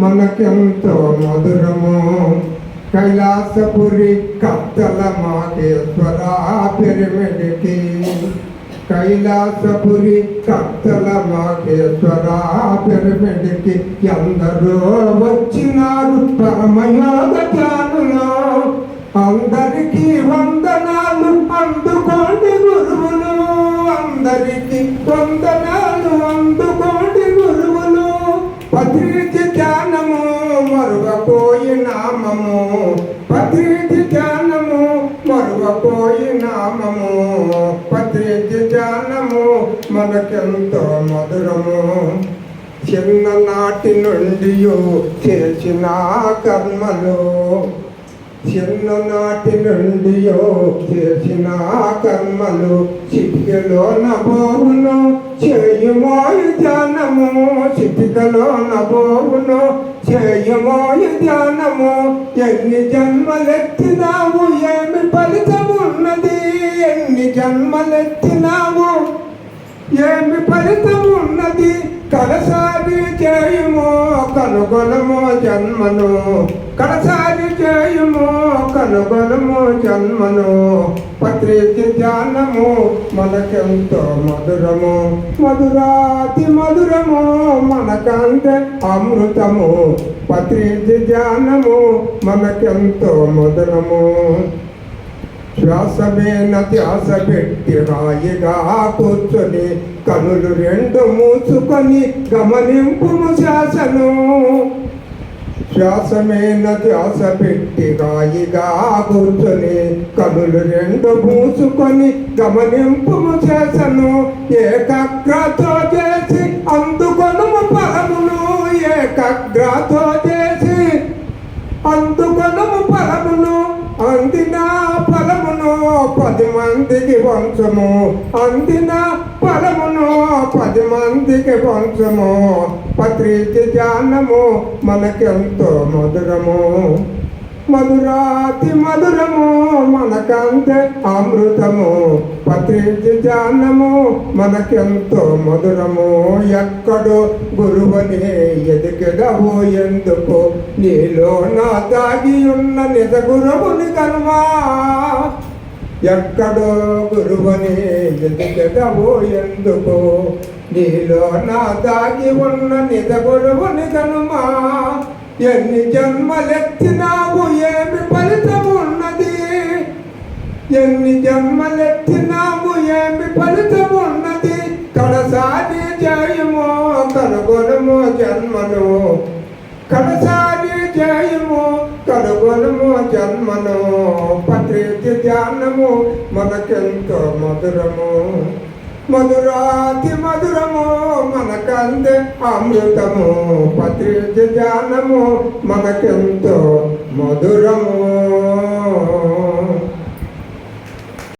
మనకెంతో మధురము. కైలాసపురి కత్తల మాగేశ్వర పిరమిడ్కి, కైలాసపురి కత్తల మాగేశ్వర పిరమిడ్కి ఎందరో వచ్చినారు పరమయోగ జ్ఞానులు. అందరికీ వందనాలు అందుకోండి గురువులు, అందరికీ వందనాలు అందుకోండి గురువులు. పత్రిజి ధ్యానము మరువపోయి నామము, పత్రిజి ధ్యానము మరువపోయి నామము, పత్రిజి ధ్యానము మనకెంతో మధురము. చిన్ననాటి నుండి చేసిన కర్మలు, చిన్ననాటి నుండి చేసిన కర్మలు చిటికలో నబోవును చేయుమోయి ధ్యానము, చిటికలో నబోవును చేయుమోయి ధ్యానము. ఎన్ని జన్మలెత్తినావు ఏమి ఫలితమున్నది, ఎన్ని జన్మలెత్తినావు ఏమి ఫలితమున్నది. కడసారి చేయుమో కనుగొనము జన్మను, కడసారి చేయుమో కనుగొనము జన్మను. పత్రిజి ధ్యానము మనకెంతో మధురము, మధురాతి మధురము మనకంటే అమృతము. పత్రిజి ధ్యానము మనకెంతో మధురము. శ్వాసమేన ధ్యాస పెట్టి రాయిగా కూర్చొని కనులు రెండు మూసుకొని గమనింపుము శ్వాసను. శ్వాసమేన ధ్యాస పెట్టి రాయిగా కూర్చొని కనులు రెండు మూసుకొని గమనింపుము శ్వాసను. ఏకాగ్రతో చేసి అందుకొనుము ఫలమును, ఏకాగ్రతో చేసి అందుకొనుము ఫలమును. అందిన ఫలమును 10 మందికి పంచము, అందిన ఫలమును 10 మందికి పంచము. పత్రిజి ధ్యానము మనకెంతో మధురము, మధురాతి మధురము మనకంతే అమృతము. పత్రిజి ధ్యానము మనకెంతో మధురము. ఎక్కడో గురువని ఎదిగెదవో ఎందుకు, నీలో నా దాగి ఉన్న నిజ గురువుని కనుమా. ఎక్కడో గురువని ఎదిగెదవో ఎందుకు, నీలో నా దాగి ఉన్న నిజ గురువుని కనుమా. ఎన్ని జన్మలెత్తినావు ఏమి ఫలితమున్నది, ఎన్ని జన్మలెత్తినావు ఏమి ఫలితమున్నది. కడసారి జయము కనుగొనము జన్మను, కడసారి జయము కనుగొనము జన్మను. పత్రిజి ధ్యానము మనకెంతో మధురము, మధురాతి మధురము మనకందే అమృతము. పత్రిజి ధ్యానము మనకెంతో మధురము.